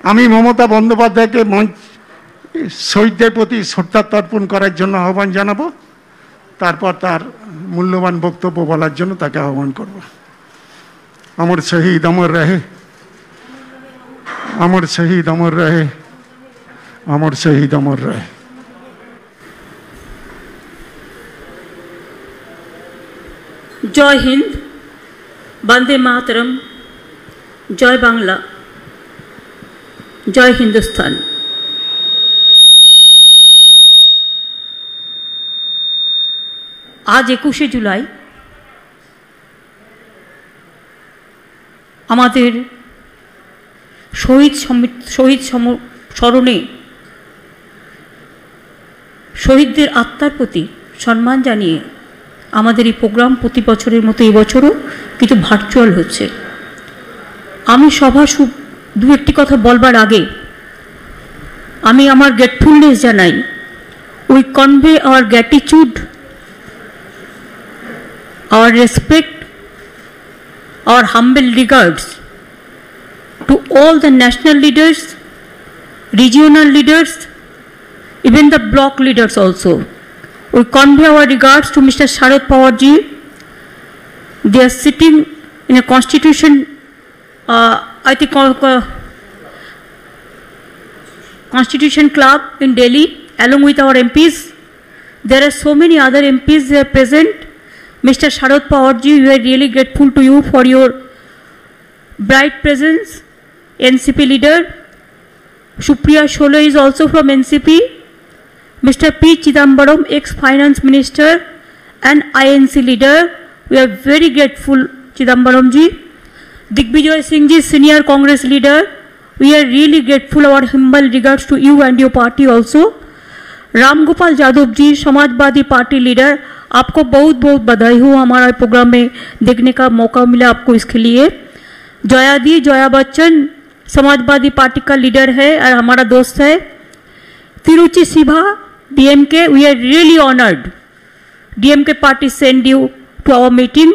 আমি মমতা বন্দ্যোপাধ্যায়কে শহীদদের প্রতি শ্রদ্ধা তর্পণ করার জন্য আহ্বান জানাবো, তারপর তার মূল্যবান বক্তব্য বলার জন্য তাকে আহ্বান করব। अमर शहीद अमर रहे, अमर शहीद अमर रहे, अमर शहीद अमर रहे। जय हिंद, वंदे मातरम, जय बांग्ला, जय हिंदुस्तान। आज 21 जुलाई আমাদের শহীদ স্মরণে শহীদদের আত্মার প্রতি সম্মান জানিয়ে আমাদের এই প্রোগ্রাম প্রতি বছরের মতো এই বছরও কিছু ভার্চুয়াল হচ্ছে। আমি সভা দু একটি কথা বলবার আগে আমি আমার গ্রেটফুলনেস জানাই। We convey our gratitude, our respect, our humble regards to all the national leaders, regional leaders, even the block leaders also. We convey our regards to Mr. Sharad Pawar ji. They are sitting in a constitution, I think Constitution Club in Delhi along with our MPs. There are so many other MPs they are present. Mr. Sharad Pawar ji, we are really grateful to you for your bright presence. NCP leader Supriya Shole is also from NCP. Mr. P. Chidambaram, ex-finance minister and INC leader, we are very grateful, Chidambaram ji. Digvijoy Singh ji, senior Congress leader, we are really grateful. Our humble regards to you and your party also. Ram Gopal Yadav ji, Samajwadi party leader, आपको बहुत बहुत बधाई हो, हमारा programme में देखने का मौका मिला आपको, इसके लिए। जया बच्चन समाजवादी पार्टी का लीडर है और हमारा दोस्त है। Tiruchi Siva DMK, we are really honoured, DMK party send you to our meeting.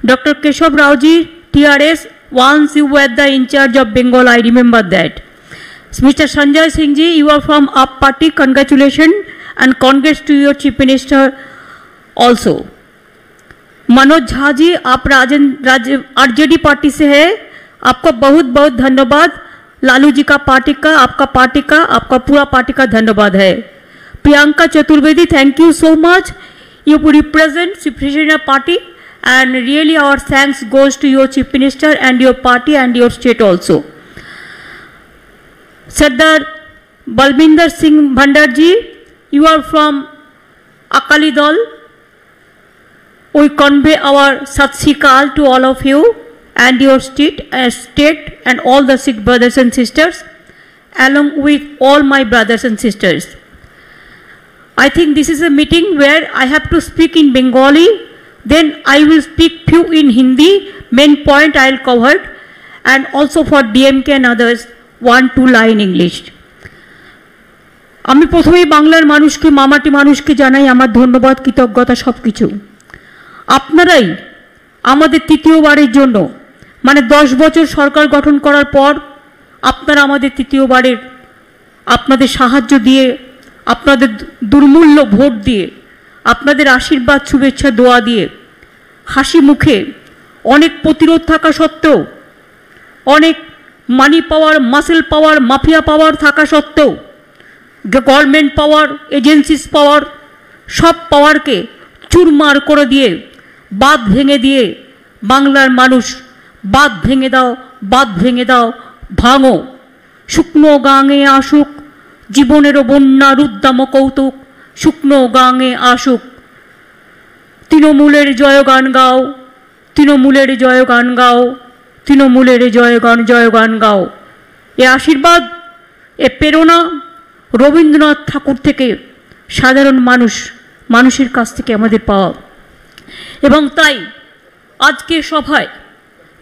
Doctor Keshav Rao ji, TRS, once you were the in charge of Bengal, I remember that. Mr. Sanjay Singh ji, you are from UP party, congratulations and congrats to your chief minister also. Manoj Jha ji, आप RJD party से है, आपको बहुत बहुत धन्यवाद। लालू जी का party का, आपका पूरा पार्टी का धन्यवाद है। Priyanka Chaturvedi, thank you so much, you represent Chief Minister party and really our thanks goes to your chief minister and your party and your state also. Sardar Balbinder Singh Bhandar ji, you are from Akali Dal. We convey our Sat Sri Akal to all of you and your state and all the Sikh brothers and sisters, along with all my brothers and sisters. I think this is a meeting where I have to speak in Bengali, then I will speak few in Hindi, main point I will cover, and also for DMK and others 1-2 line English. আমি প্রথমেই বাংলার মানুষকে, মামাটি মানুষকে জানাই আমার ধন্যবাদ, কৃতজ্ঞতা সবকিছু। আপনারাই আমাদের তৃতীয়বারের জন্য, মানে 10 বছর সরকার গঠন করার পর আপনারা আমাদের তৃতীয়বারের আপনাদের সাহায্য দিয়ে, আপনাদের দুর্মূল্য ভোট দিয়ে, আপনাদের আশীর্বাদ, শুভেচ্ছা, দোয়া দিয়ে, হাসি মুখে, অনেক প্রতিরোধ থাকা সত্ত্বেও, অনেক মানি পাওয়ার, মাসেল পাওয়ার, মাফিয়া পাওয়ার থাকা সত্ত্বেও, গভর্নমেন্ট পাওয়ার, এজেন্সিস পাওয়ার, সব পাওয়ারকে চুরমার করে দিয়ে, বাঁধ ভেঙে দিয়ে, বাংলার মানুষ বাঁধ ভেঙে দাও, বাঁধ ভেঙে দাও, ভাঙো, শুকনো গাঙে আসুক জীবনেরও বন্যা রুদ্দাম কৌতুক, শুকনো গাঙে আসুক, তৃণমূলের জয়গান গাও, তৃণমূলের জয়গান গাও, তৃণমূলের জয়গান গাও। এ আশীর্বাদ, এ প্রেরণা রবীন্দ্রনাথ ঠাকুর থেকে, সাধারণ মানুষের কাছ থেকে আমাদের পাওয়া। এবং তাই আজকে সভায়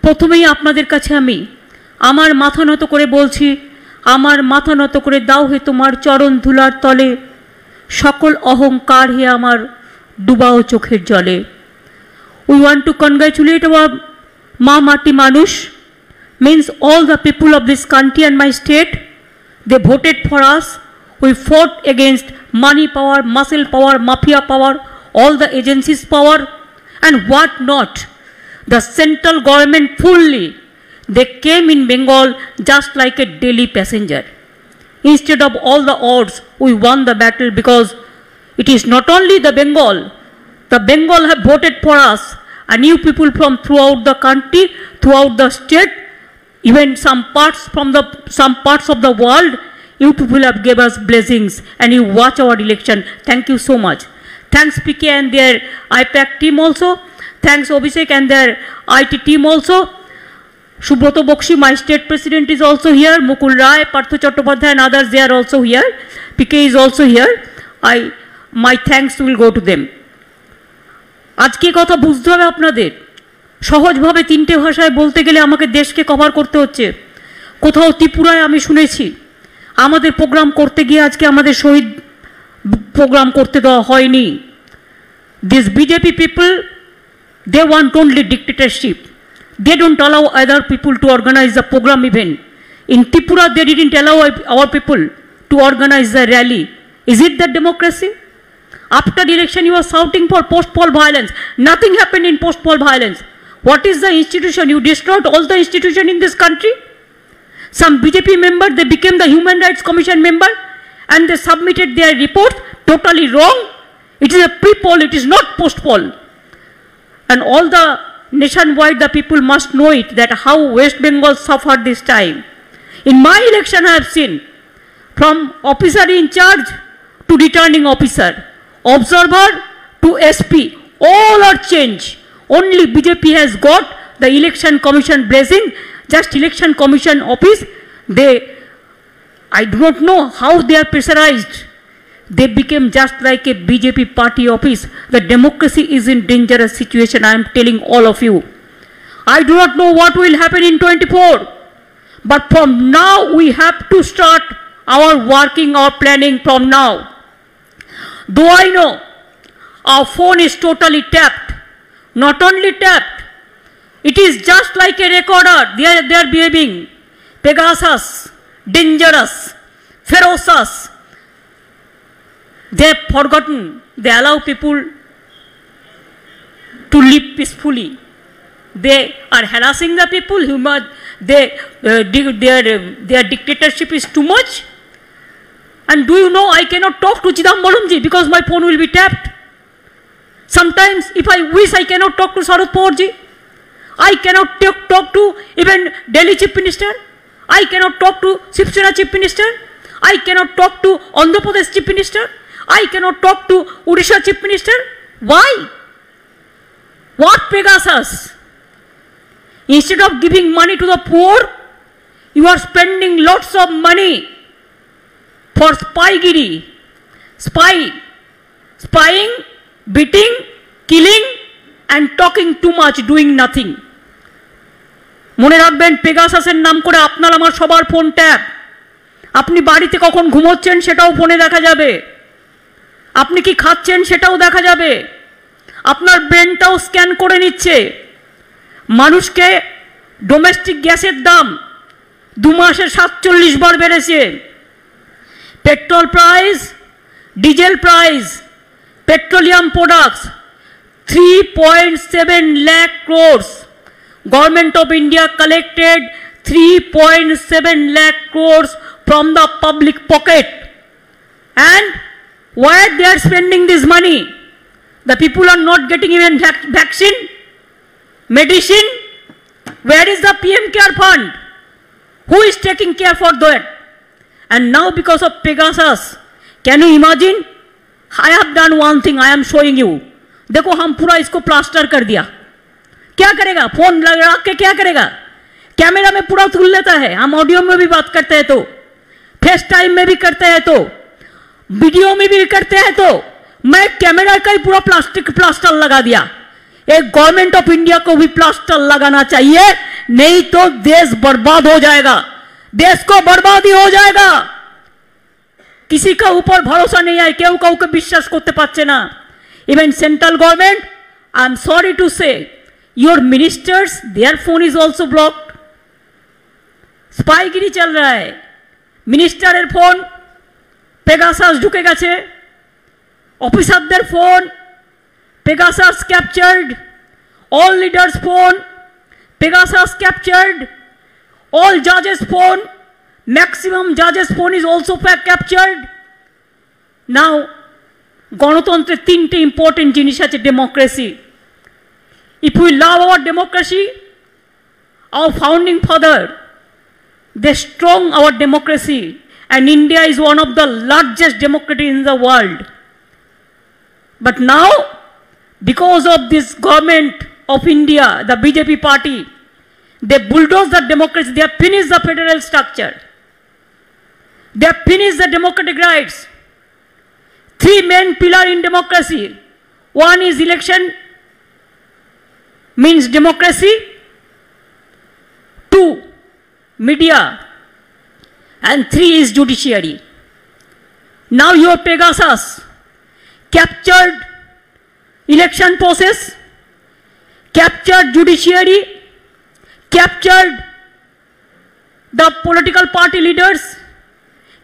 প্রথমেই আপনাদের কাছে আমি আমার মাথা নত করে বলছি, আমার মাথা নত করে দাও হে তোমার চরণ ধুলার তলে, সকল অহংকার হে আমার ডুবাও চোখের জলে। We want to congratulate our Ma Mati মানুষ, means all the people of this country and my state, they voted for us. We fought against money power, muscle power, mafia power, all the agencies power, and what not. The central government fully, they came in Bengal just like a daily passenger. Instead of all the odds, we won the battle because it is not only the Bengal have voted for us, and you people from throughout the country, throughout the state, even some parts of the world, you people have given us blessings and you watch our election. Thank you so much. Thanks PK and their IPAC team also. Thanks Abhishek and their IT team also. Subroto Bokshi, my state president, is also here. Mukul Rai, Parthu Chattopadhyay and others, they are also here. PK is also here. My thanks will go to them. আজকে কথা বুঝতে হবে আপনাদের, সহজভাবে তিনটে ভাষায় বলতে গেলে আমাকে দেশকে কভার করতে হচ্ছে। কোথাও ত্রিপুরায় আমি শুনেছি আমাদের প্রোগ্রাম করতে গিয়ে আজকে আমাদের শহীদ প্রোগ্রাম করতে দেওয়া হয়নি। This BJP people, they want only dictatorship. They don't allow other people to organize the program even. In Tripura, they didn't allow our people to organize the rally. Is it that democracy? After the election, you are shouting for post-poll violence. Nothing happened in post-poll violence. What is the institution? You destroyed all the institution in this country. Some BJP member, they became the Human Rights Commission member and they submitted their report totally wrong. It is a pre-poll, it is not post-poll. And all the nationwide, the people must know it, that how West Bengal suffered this time. In my election, I have seen from officer in charge to returning officer, observer to SP, all are changed. Only BJP has got the election commission blessing, just election commission office. I do not know how they are pressurized. They became just like a BJP party office. The democracy is in dangerous situation, I am telling all of you. I do not know what will happen in 24. But from now, we have to start our working, our planning from now. Though I know our phone is totally tapped, not only tapped, it is just like a recorder. They are behaving Pegasus, dangerous, ferocious. They have forgotten. They allow people to live peacefully. They are harassing the people. Their dictatorship is too much. And do you know, I cannot talk to Chidambaramji because my phone will be tapped. Sometimes, if I wish, I cannot talk to Sharad Pawarji. I cannot talk to even Delhi Chief Minister. I cannot talk to Shiv Sena Chief Minister. I cannot talk to Andhra Pradesh Chief Minister. I cannot talk to Odisha Chief Minister. Why? What Pegasus? Instead of giving money to the poor, you are spending lots of money for spygiri, spying, beating, killing and talking too much, doing nothing. মনে রাখবেন, পেগাসাসের নাম করে আপনার আমার সবার phone tap. আপনি বাড়িতে কখন ঘুমোচ্ছেন সেটাও ফোনে দেখা যাবে, আপনি কি খাচ্ছেন সেটাও দেখা যাবে, আপনার ব্রেনটাও স্ক্যান করে নিচ্ছে। মানুষকে ডোমেস্টিক গ্যাসের দাম 2 মাসে 47 বার বেড়েছে। Petrol price, diesel price, petroleum products 3.7 lakh crores. Government of India collected 3.7 lakh crores from the public pocket. And where they are spending this money? The people are not getting even vaccine, medicine. Where is the PM Care Fund? Who is taking care for that? And now because of Pegasus, can you imagine? I have done one thing, I am showing you. देखो हम पूरा इसको plaster कर दिया। क्या करेगा? Phone रख के क्या करेगा? कैमरा में पूरा तुल लेता है। हम ऑडियो में भी बात करते हैं तो, फेस टाइम में भी करते हैं तो, वीडियो में भी करते हैं तो, मैं कैमरा का ही पूरा प्लास्टर लगा दिया। एक गवर्नमेंट ऑफ इंडिया को भी प्लास्टर लगाना चाहिए, नहीं तो देश बर्बाद हो जाएगा, देश को बर्बादी हो जाएगा। किसी का ऊपर भरोसा नहीं है, केउ काउके विश्वास करते पाচ্ছে না। Even central government, I am sorry to say, your ministers, their phone is also blocked. স্পাইগিরি চল रहा है মিনিস্টারের ফোন পেগাসাস ঢুকে গেছে অফিসারদের phone Pegasus captured all leaders phone Pegasus captured all জাজেস phone maximum জাজেস phone is also captured নাও গণতন্ত্রের তিনটে important জিনিস আছে democracy if we love our democracy our founding father they strong our democracy and India is one of the largest democracy in the world but now because of this government of India the BJP party they bulldoze the democracy they have finished the federal structure they have finished the democratic rights three main pillars in democracy one is election means democracy two media and three is judiciary now your Pegasus captured election process captured judiciary captured the political party leaders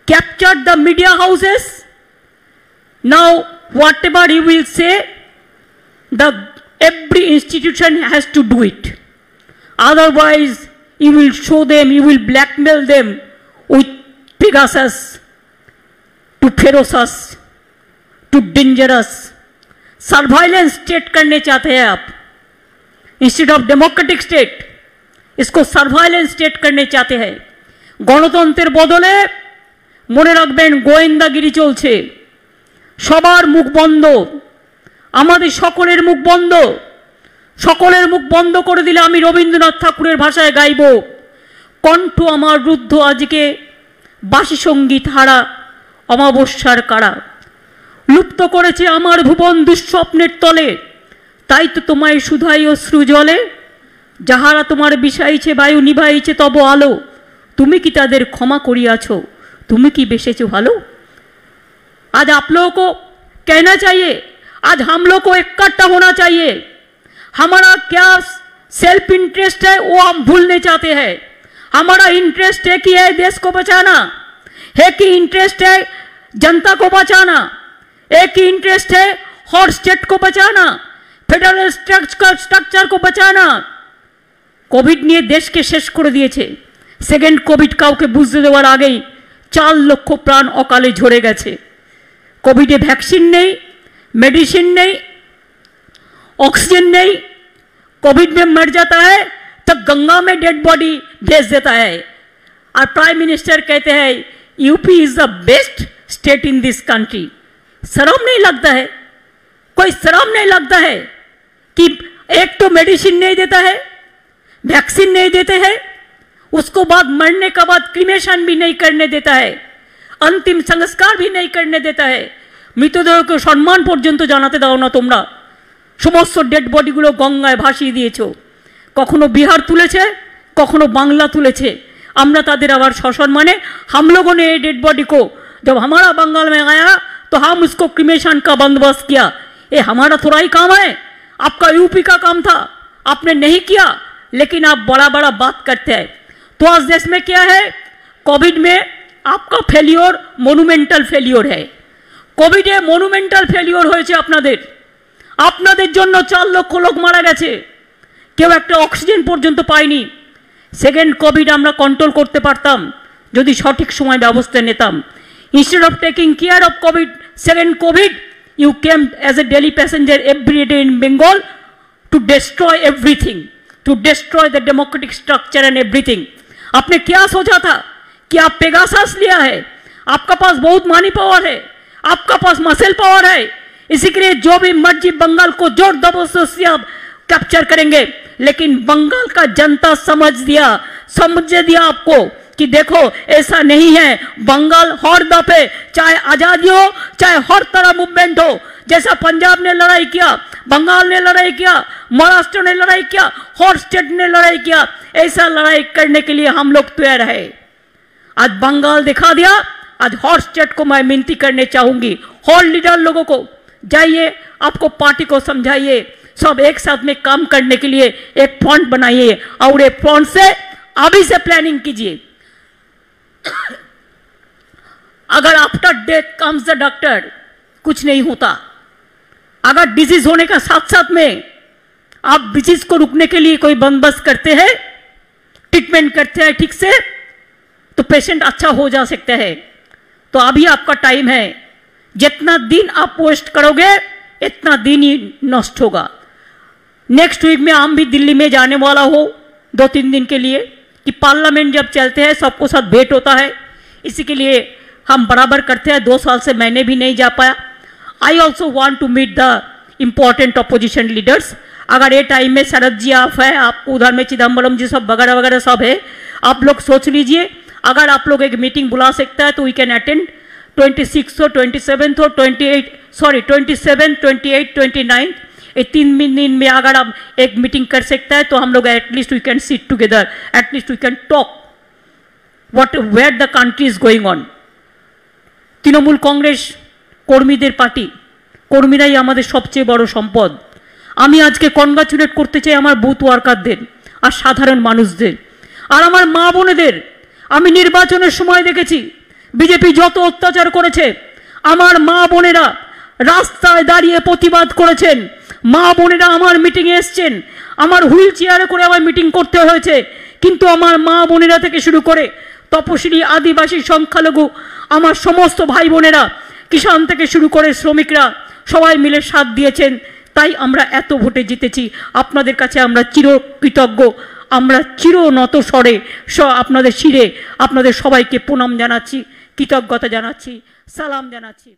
captured the media houses now whatever you will say the every institution has to do it otherwise you will show them, you will blackmail them with Pegasus to ferocious, to dangerous. Surveillance state करने चाहते हैं आप instead of democratic state इसको surveillance state करने चाहते हैं গণতন্ত্রের বদলে মনে রাখবেন গোয়েন্দাগিরি চলছে সবার মুখ বন্ধ আমাদের সকলের মুখ বন্ধ সকলের মুখ বন্ধ করে দিলে আমি রবীন্দ্রনাথ ঠাকুরের ভাষায় গাইব কণ্ঠ আমার রুদ্ধ আজকে বাসি সঙ্গীত হারা অমাবস্যার কারা লুপ্ত করেছে আমার ভুবন দুঃস্বপ্নের তলে তাই তো তোমায় শুধাই অশ্রু জলে যাহারা তোমার বিষাইছে বায়ু নিভাইছে তব আলো তুমি কি তাদের ক্ষমা করিয়াছো তুমি কি বেসেছো ভালো आज आप लोगों को कहना चाहिए आज हम लोग को इकट्ठा होना चाहिए हमारा क्या सेल्फ इंटरेस्ट है वो हम भूलने चाहते हैं हमारा इंटरेस्ट है कि है देश को बचाना है कि इंटरेस्ट है जनता को बचाना एक ही इंटरेस्ट है हर स्टेट को बचाना फेडरल स्ट्रक्चर को बचाना कोविड নিয়ে দেশকে শেষ করে দিয়েছে সেকেন্ড কোভিড কাউকে বুঝতে দেওয়ার আগেই 4 লক্ষ প্রাণ অকালে ঝরে গেছে কোভিডে ভ্যাকসিন নেই मेडिसिन नहीं ऑक्सीजन नहीं कोविड में मर जाता है तो गंगा में डेड बॉडी भेज देता है और प्राइम मिनिस्टर कहते हैं UP is the best state in this country शर्म नहीं लगता है कोई शर्म नहीं लगता है कि एक तो मेडिसिन नहीं देता है वैक्सीन नहीं देते हैं उसको बाद मरने के बाद क्रीमेशन भी नहीं करने देता है अंतिम संस्कार भी नहीं करने देता है মৃতদেহকে সম্মান পর্যন্ত জানাতে দাও না তোমরা সমস্ত ডেড বডিগুলো গঙ্গায় ভাসিয়ে দিয়েছো কখনো বিহার তুলেছে কখনো বাংলা তুলেছে আমরা তাদের আবার সসম্মানে हम लोगों ने डेड बॉडी को जब हमारा बंगाल में आया तो हम उसको क्रिमेशन का बंदोबस्त किया ये हमारा थोड़ा ही काम है आपका यूपी का काम था आपने नहीं किया लेकिन आप बड़ा बड़ा बात करते हैं तो आज देश में क्या है कोविड में आपका फेलियर मोनुमेंटल फेलियर है কোভিডে মনুমেন্টাল ফেলিওর হয়েছে আপনাদের জন্য 4 লক্ষ লোক মারা গেছে কেউ একটা অক্সিজেন পর্যন্ত পায়নি সেকেন্ড কোভিড আমরা কন্ট্রোল করতে পারতাম যদি সঠিক সময় ব্যবস্থা নিতাম instead of taking care of covid second covid you came as a daily passenger every day in Bengal to destroy everything to destroy the democratic structure and everything आपने क्या सोचा था कि आप पेगासस लिया है आपका पास बहुत मनी पावर है आपका पास मसल पावर है इसी के लिए जो भी मर्जी बंगाल को जोर जबरदस्ती से आप कैप्चर करेंगे लेकिन बंगाल का जनता समझ दिया आपको कि देखो ऐसा नहीं है बंगाल हर दफे चाहे आजादी हो चाहे हर तरह मूवमेंट हो जैसा पंजाब ने लड़ाई किया बंगाल ने लड़ाई किया महाराष्ट्र ने लड़ाई किया हर स्टेट ने लड़ाई किया ऐसा लड़ाई करने के लिए हम लोग तैयार है आज बंगाल दिखा दिया आज हर स्टेट को मैं विनती करने चाहूंगी हर लीडर लोगों को जाइए आपको पार्टी को समझाइए सब एक साथ में काम करने के लिए एक फ्रंट बनाइए और एक फ्रंट से अभी से प्लानिंग कीजिए अगर after death comes the doctor, कुछ नहीं होता। अगर डिजीज होने का साथ साथ में आप डिजीज को रुकने के लिए कोई बंदोबस्त करते हैं, ट्रीटमेंट करते हैं ठीक से, तो पेशेंट अच्छा हो जा सकता है। तो अभी आपका टाइम है, जितना दिन आप वेस्ट करोगे इतना दिन ही नष्ट होगा। नेक्स्ट वीक में हम भी दिल्ली में जाने वाला हो 2-3 दिन के लिए, कि पार्लियामेंट जब चलते हैं सबको साथ भेंट होता है, इसी के लिए हम बराबर करते हैं। 2 साल से मैंने भी नहीं जा पाया। I also want to meet the important opposition leaders. अगर ये टाइम में शरद जी आप है, आप उधर में चिदम्बरम जी सब वगैरह वगैरह सब है, आप लोग सोच लीजिए। अगर आप लोग एक मीटिंग बुला सकता है तो वी कैन अटेंड 26 और 27 और 27, 28, 29, ये 3 दिन में अगर आप एक मीटिंग कर सकता है तो हम लोग at least we can sit together, at least we can talk what where the country is going on. Trinamool Congress কর্মীদের পার্টি, কর্মীরাই আমাদের সবচেয়ে বড় সম্পদ। আমি আজকে কনগ্রাচুলেট করতে চাই আমার বুথ ওয়ার্কারদের আর সাধারণ মানুষদের আর আমার মা বোনেদের। আমি নির্বাচনের সময় দেখেছি বিজেপি যত অত্যাচার করেছে, আমার মা বোনেরা রাস্তায় দাঁড়িয়ে প্রতিবাদ করেছেন। মা বোনেরা আমার মিটিংয়ে এসছেন, আমার হুইল চেয়ারে করে আমার মিটিং করতে হয়েছে, কিন্তু আমার মা বোনেরা থেকে শুরু করে তপশিলি, আদিবাসী, সংখ্যালঘু, আমার সমস্ত ভাই বোনেরা, কিষাণ থেকে শুরু করে শ্রমিকরা সবাই মিলে সাথ দিয়েছেন। তাই আমরা এত ভোটে জিতেছি। আপনাদের কাছে আমরা চিরকৃতজ্ঞ, আমরা চির নত স্বরে আপনাদের শিরে আপনাদের সবাইকে প্রণাম জানাচ্ছি, কৃতজ্ঞতা জানাচ্ছি, সালাম জানাচ্ছি।